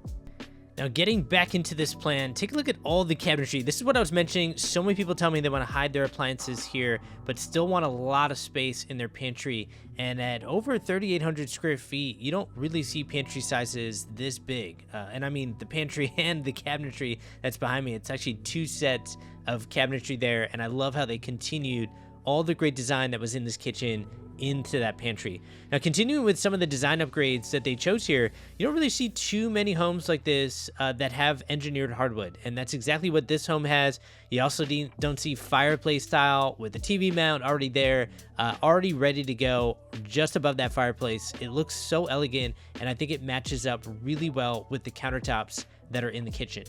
Now, getting back into this plan, take a look at all the cabinetry. This is what I was mentioning. So many people tell me they want to hide their appliances here, but still want a lot of space in their pantry. And at over 3,800 square feet, you don't really see pantry sizes this big. And I mean the pantry and the cabinetry that's behind me. It's actually 2 sets of cabinetry there. And I love how they continued all the great design that was in this kitchen into that pantry. Now, continuing with some of the design upgrades that they chose here, you don't really see too many homes like this that have engineered hardwood, and that's exactly what this home has. You also don't see fireplace style with the TV mount already there, already ready to go just above that fireplace. It looks so elegant, and I think it matches up really well with the countertops that are in the kitchen.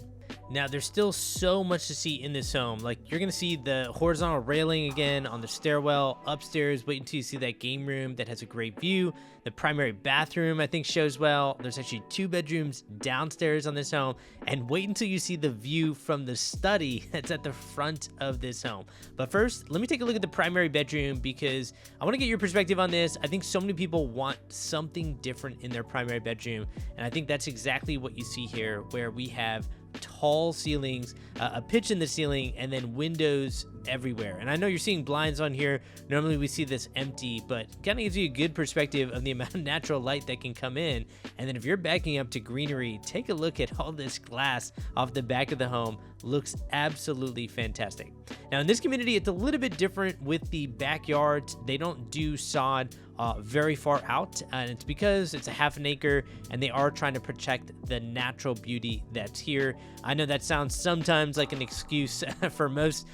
Now, there's still so much to see in this home. Like, you're going to see the horizontal railing again on the stairwell upstairs. Wait until you see that game room that has a great view. The primary bathroom, I think, shows well. There's actually 2 bedrooms downstairs on this home. And wait until you see the view from the study that's at the front of this home. But first, let me take a look at the primary bedroom because I want to get your perspective on this. I think so many people want something different in their primary bedroom. And I think that's exactly what you see here, where we have tall ceilings, a pitch in the ceiling, and then windows everywhere. And I know you're seeing blinds on here. Normally we see this empty, but kind of gives you a good perspective of the amount of natural light that can come in. And then if you're backing up to greenery, take a look at all this glass off the back of the home. Looks absolutely fantastic. Now in this community, it's a little bit different with the backyard. They don't do sod very far out, and it's because it's a half an acre and they are trying to protect the natural beauty that's here. I know that sounds sometimes like an excuse for most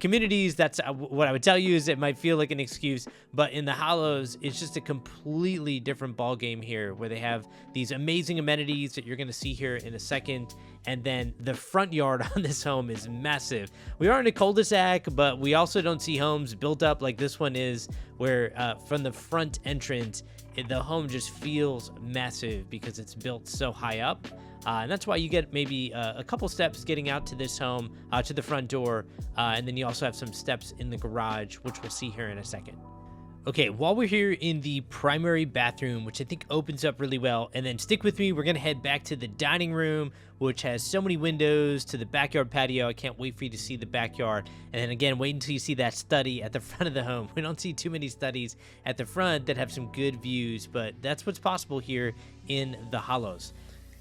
communities. That's what I would tell you, is it might feel like an excuse, but in the Hollows, it's just a completely different ball game here, where they have these amazing amenities that you're going to see here in a second. And then the front yard on this home is massive. We are in a cul-de-sac, but we also don't see homes built up like this one is, where from the front entrance, the home just feels massive because it's built so high up. And that's why you get maybe a couple steps getting out to this home, to the front door. And then you also have some steps in the garage, which we'll see here in a second. Okay, while we're here in the primary bathroom, which I think opens up really well, and then stick with me, we're going to head back to the dining room, which has so many windows, to the backyard patio. I can't wait for you to see the backyard. And then again, wait until you see that study at the front of the home. We don't see too many studies at the front that have some good views, but that's what's possible here in the Hollows.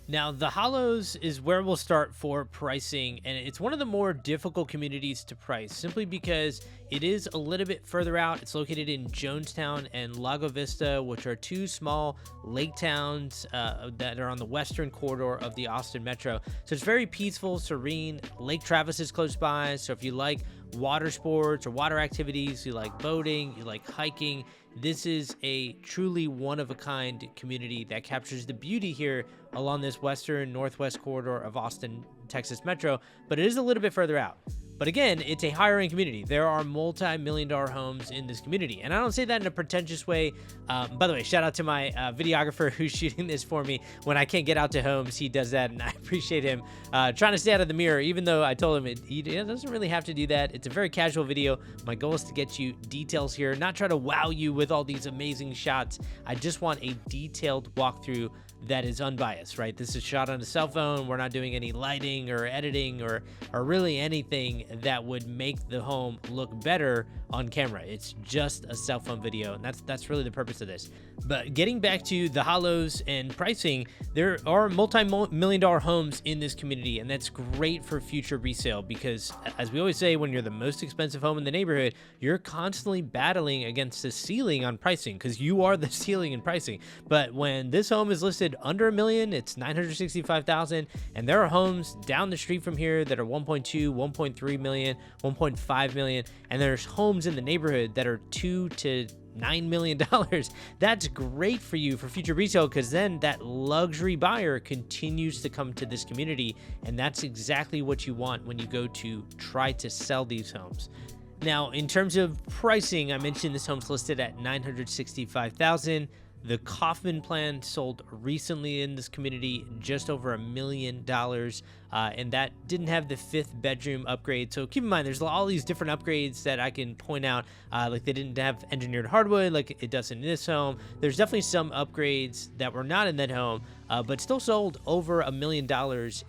Now, the Hollows is where we'll start for pricing, and it's one of the more difficult communities to price, simply because it is a little bit further out. It's located in Jonestown and Lago Vista, which are 2 small lake towns that are on the western corridor of the Austin Metro. So it's very peaceful, serene. Lake Travis is close by, so if you like water sports or water activities, you like boating, you like hiking, this is a truly one-of-a-kind community that captures the beauty here along this western northwest corridor of Austin, Texas Metro, but it is a little bit further out. But again, it's a higher-end community. There are multi-million-dollar homes in this community. And I don't say that in a pretentious way. By the way, shout out to my videographer who's shooting this for me. When I can't get out to homes, he does that, and I appreciate him trying to stay out of the mirror, even though I told him he doesn't really have to do that. It's a very casual video. My goal is to get you details here, not try to wow you with all these amazing shots. I just want a detailed walkthrough that is unbiased, right? This is shot on a cell phone. We're not doing any lighting or editing or really anything that would make the home look better on camera. It's just a cell phone video, and that's really the purpose of this. But getting back to the Hollows and pricing, there are multi-million-dollar homes in this community, and that's great for future resale because, as we always say, when you're the most expensive home in the neighborhood, you're constantly battling against the ceiling on pricing because you are the ceiling in pricing. But when this home is listed under $1 million, it's $965,000, and there are homes down the street from here that are 1.2, 1.3 million, 1.5 million, and there's homes in the neighborhood that are $2 to $9 million. That's great for you for future resale because then that luxury buyer continues to come to this community, and that's exactly what you want when you go to try to sell these homes. Now, in terms of pricing, I mentioned this home's listed at $965,000. The Kaufman plan sold recently in this community, just over $1 million, and that didn't have the 5th bedroom upgrade. So keep in mind, there's all these different upgrades that I can point out, like they didn't have engineered hardwood like it does in this home. There's definitely some upgrades that were not in that home, but still sold over $1 million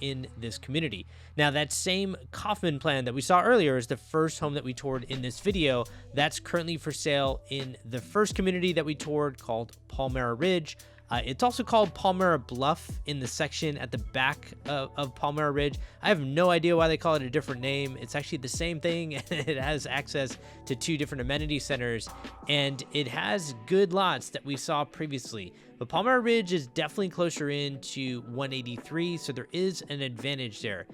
in this community. Now, that same Kaufman plan that we saw earlier is the first home that we toured in this video. That's currently for sale in the first community that we toured, called Palmera Ridge. It's also called Palmera Bluff in the section at the back of Palmera Ridge. I have no idea why they call it a different name. It's actually the same thing, and it has access to 2 different amenity centers, and it has good lots that we saw previously. But Palmera Ridge is definitely closer in to 183, so there is an advantage there.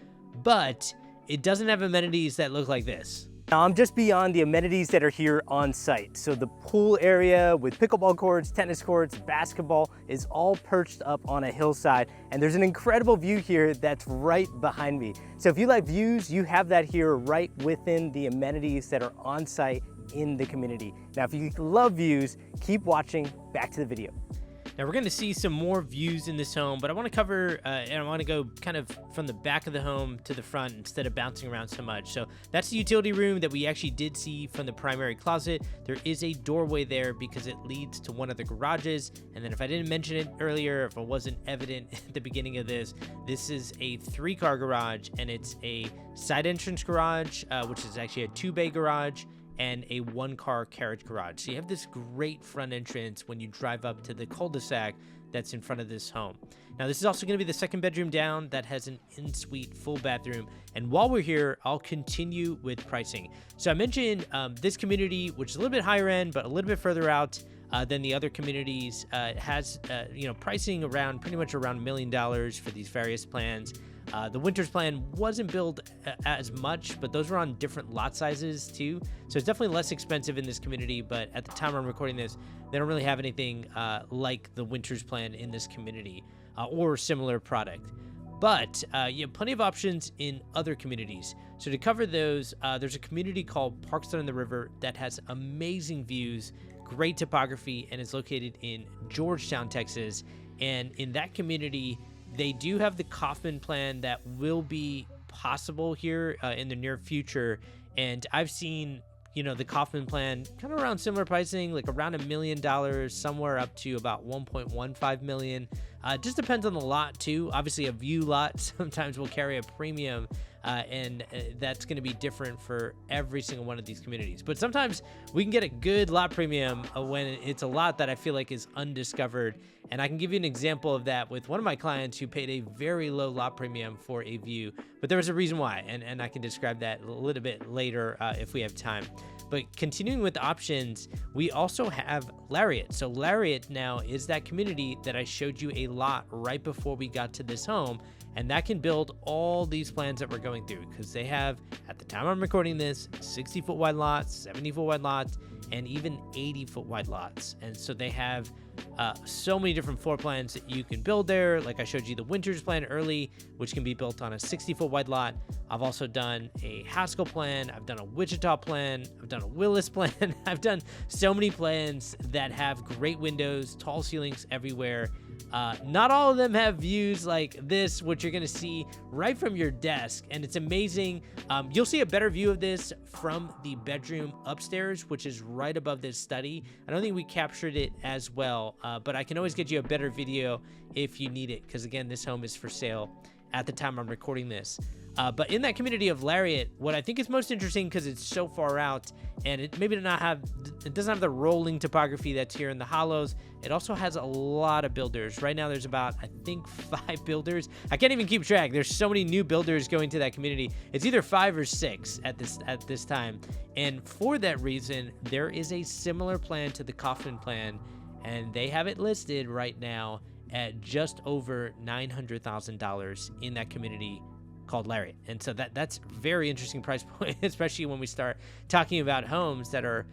But it doesn't have amenities that look like this.
Now I'm just beyond the amenities that are here on site. So the pool area with pickleball courts, tennis courts, basketball is all perched up on a hillside. And there's an incredible view here that's right behind me. So if you like views, you have that here right within the amenities that are on site in the community. Now, if you love views, keep watching. Back to the video.
Now we're going to see some more views in this home, but I want to cover, and I want to go kind of from the back of the home to the front instead of bouncing around so much. So that's the utility room that we actually did see from the primary closet. There is a doorway there because it leads to one of the garages. And then if I didn't mention it earlier, if it wasn't evident at the beginning of this is a 3-car garage, and it's a side entrance garage, which is actually a 2-bay garage, and a 1-car carriage garage. So you have this great front entrance when you drive up to the cul-de-sac that's in front of this home. Now this is also going to be the 2nd bedroom down that has an in-suite full bathroom. And while we're here, I'll continue with pricing. So I mentioned this community, which is a little bit higher end, but a little bit further out than the other communities, has pricing around pretty much around $1 million for these various plans. The Winters plan wasn't billed as much, but those were on different lot sizes too. So it's definitely less expensive in this community, but at the time I'm recording this, they don't really have anything like the Winters plan in this community or similar product. But you have plenty of options in other communities. So to cover those, there's a community called Parkside on the River that has amazing views, great topography, and is located in Georgetown, Texas. And in that community, they do have the Kaufman plan that will be possible here in the near future. And I've seen, the Kaufman plan kind of around similar pricing, like around $1 million, somewhere up to about $1.15 million. Just depends on the lot too. Obviously a view lot sometimes will carry a premium, and that's going to be different for every single one of these communities. But sometimes we can get a good lot premium when it's a lot that I feel like is undiscovered. And I can give you an example of that with one of my clients who paid a very low lot premium for a view, but there was a reason why, and I can describe that a little bit later if we have time. But continuing with options, we also have Lariat. So Lariat now is that community that I showed you a lot right before we got to this home, and that can build all these plans that we're going through, because they have, at the time I'm recording this, 60-foot wide lots, 70-foot wide lots, and even 80-foot wide lots. And so they have so many different floor plans that you can build there. Like I showed you the Winters plan early, which can be built on a 60-foot wide lot. I've also done a Haskell plan. I've done a Wichita plan. I've done a Willis plan. I've done so many plans that have great windows, tall ceilings everywhere. Not all of them have views like this, which you're going to see right from your desk, and it's amazing. You'll see a better view of this from the bedroom upstairs, which is right above this study. I don't think we captured it as well, but I can always get you a better video if you need it, because again, this home is for sale at the time I'm recording this. But in that community of Lariat, what I think is most interesting, because it's so far out and it doesn't have the rolling topography that's here in the hollows. It also has a lot of builders. Right now there's about, I think, 5 builders. I can't even keep track. There's so many new builders going to that community. It's either 5 or 6 at this time. And for that reason, there is a similar plan to the Kaufman plan, and they have it listed right now at just over $900,000 in that community called Lariat. And so that's very interesting price point, especially when we start talking about homes that are,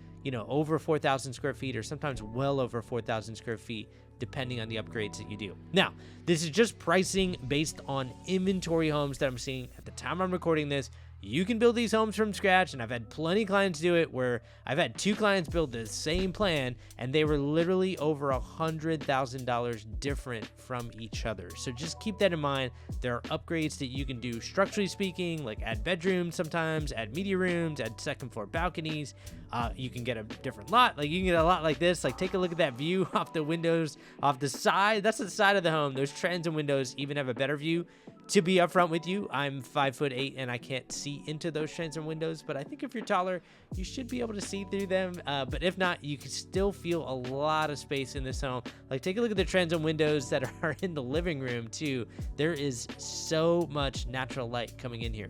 over 4,000 square feet, or sometimes well over 4,000 square feet, depending on the upgrades that you do. Now, this is just pricing based on inventory homes that I'm seeing at the time I'm recording this. You can build these homes from scratch, and I've had plenty of clients do it, where I've had 2 clients build the same plan, and they were literally over $100,000 different from each other. So just keep that in mind. There are upgrades that you can do structurally speaking, like add bedrooms sometimes, add media rooms, add second floor balconies. You can get a different lot. Like you can get a lot like this. Like take a look at that view off the windows, off the side. That's the side of the home. Those transom windows even have a better view. To be upfront with you, I'm 5'8" and I can't see into those transom windows, but I think if you're taller, you should be able to see through them. But if not, you can still feel a lot of space in this home. Like take a look at the transom windows that are in the living room too. There is so much natural light coming in here.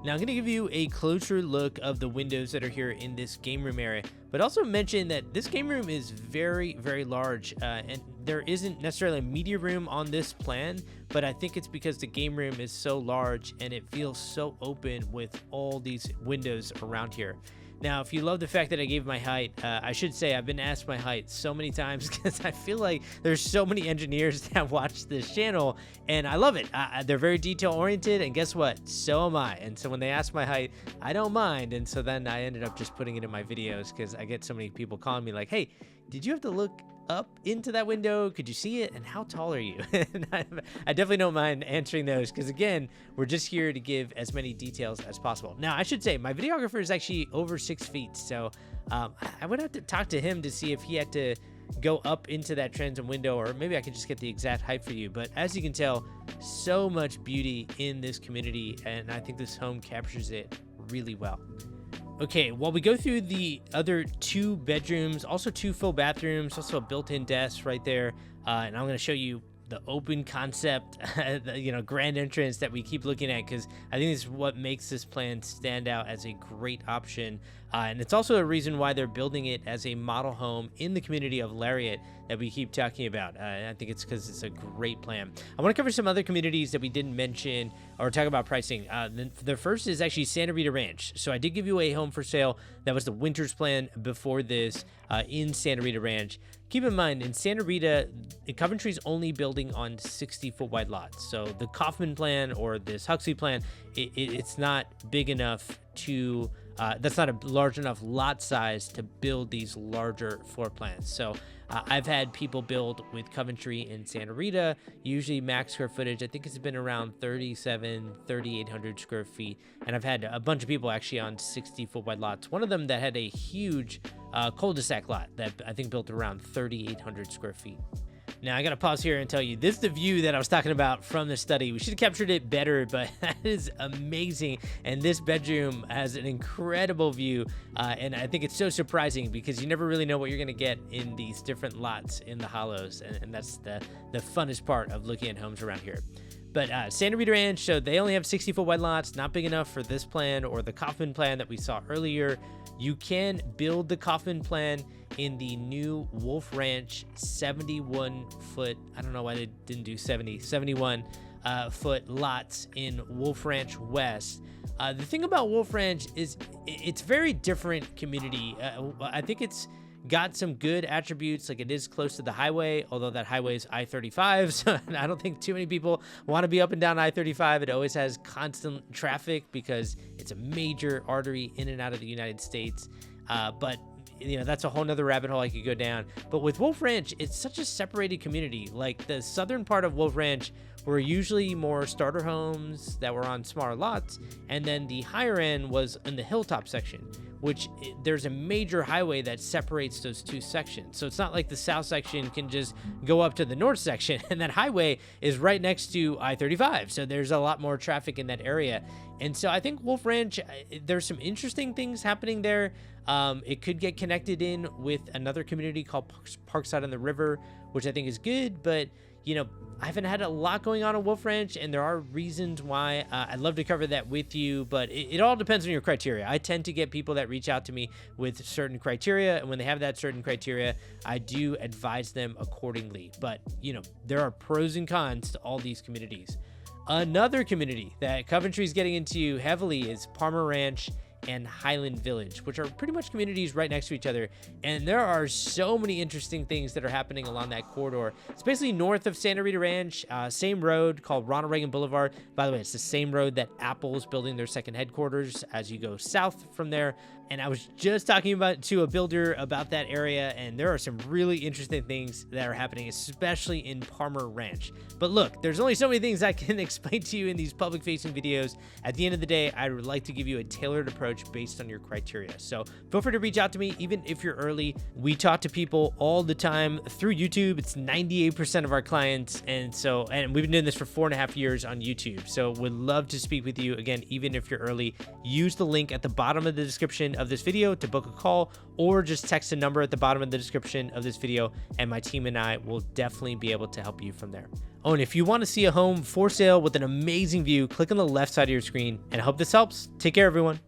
Now I'm going to give you a closer look of the windows that are here in this game room area, but also mention that this game room is very, very large, and there isn't necessarily a media room on this plan, but I think it's because the game room is so large and it feels so open with all these windows around here. Now, if you love the fact that I gave my height, I should say I've been asked my height so many times because I feel like there's so many engineers that watch this channel, and I love it. They're very detail oriented, and guess what? So am I. And so when they ask my height, I don't mind. And so then I ended up just putting it in my videos because I get so many people calling me like, hey, did you have to look up into that window? Could you see it? And how tall are you? And I definitely don't mind answering those because, again, we're just here to give as many details as possible. Now, I should say my videographer is actually over 6 feet, so I would have to talk to him to see if he had to go up into that transom window, or maybe I could just get the exact height for you. But as you can tell, so much beauty in this community, and I think this home captures it really well. Okay, while we go through the other 2 bedrooms, also 2 full bathrooms, also a built-in desk right there, and I'm going to show you the open concept, the, grand entrance that we keep looking at, because I think this is what makes this plan stand out as a great option. And it's also a reason why they're building it as a model home in the community of Lariat that we keep talking about. I think it's because it's a great plan. I want to cover some other communities that we didn't mention or talk about pricing. The first is actually Santa Rita Ranch. So I did give you a home for sale. That was the winter's plan before this in Santa Rita Ranch. Keep in mind, in Santa Rita, Coventry's only building on 60-foot wide lots. So the Kaufman plan or this Huxley plan, it's not big enough to, that's not a large enough lot size to build these larger floor plans. So I've had people build with Coventry and Santa Rita, usually max square footage. I think it's been around 3,800 square feet. And I've had a bunch of people actually on 60-foot wide lots. One of them that had a huge cul-de-sac lot that I think built around 3,800 square feet. Now, I got to pause here and tell you, this is the view that I was talking about from the study. We should have captured it better, but that is amazing. And this bedroom has an incredible view. And I think it's so surprising because you never really know what you're going to get in these different lots in the hollows. And that's the funnest part of looking at homes around here. But Santa Rita Ranch, so they only have 60-foot wide lots, not big enough for this plan or the Kaufman plan that we saw earlier. You can build the Kaufman plan in the new Wolf Ranch 71-foot, I don't know why they didn't do 71 foot lots in Wolf Ranch West. The thing about Wolf Ranch is it's very different community. I think it's got some good attributes, like it is close to the highway, although that highway is I-35, so I don't think too many people want to be up and down I-35. It always has constant traffic because it's a major artery in and out of the United States. But that's a whole nother rabbit hole I could go down. But with Wolf Ranch, it's such a separated community. Like the southern part of Wolf Ranch were usually more starter homes that were on smaller lots, and then the higher end was in the hilltop section, which there's a major highway that separates those two sections. So it's not like the south section can just go up to the north section, and that highway is right next to I-35. So there's a lot more traffic in that area. And so I think Wolf Ranch, there's some interesting things happening there. It could get connected in with another community called Parkside on the River, which I think is good, but I haven't had a lot going on in Wolf Ranch, and there are reasons why. I'd love to cover that with you, but it all depends on your criteria. I tend to get people that reach out to me with certain criteria, and when they have that certain criteria, I do advise them accordingly. But, there are pros and cons to all these communities. Another community that Coventry is getting into heavily is Palmera Ranch and Highland Village, which are pretty much communities right next to each other. And there are so many interesting things that are happening along that corridor. It's basically north of Santa Rita Ranch, same road called Ronald Reagan Boulevard. By the way, it's the same road that Apple's building their second headquarters as you go south from there. And I was just talking to a builder about that area, and there are some really interesting things that are happening, especially in Palmera Ranch. But look, there's only so many things I can explain to you in these public-facing videos. At the end of the day, I would like to give you a tailored approach approach based on your criteria. So feel free to reach out to me, even if you're early. We talk to people all the time through YouTube. It's 98% of our clients. And we've been doing this for 4.5 years on YouTube. So would love to speak with you again, even if you're early. Use the link at the bottom of the description of this video to book a call, or just text a number at the bottom of the description of this video, and my team and I will definitely be able to help you from there. Oh, and if you want to see a home for sale with an amazing view, click on the left side of your screen, and I hope this helps. Take care, everyone.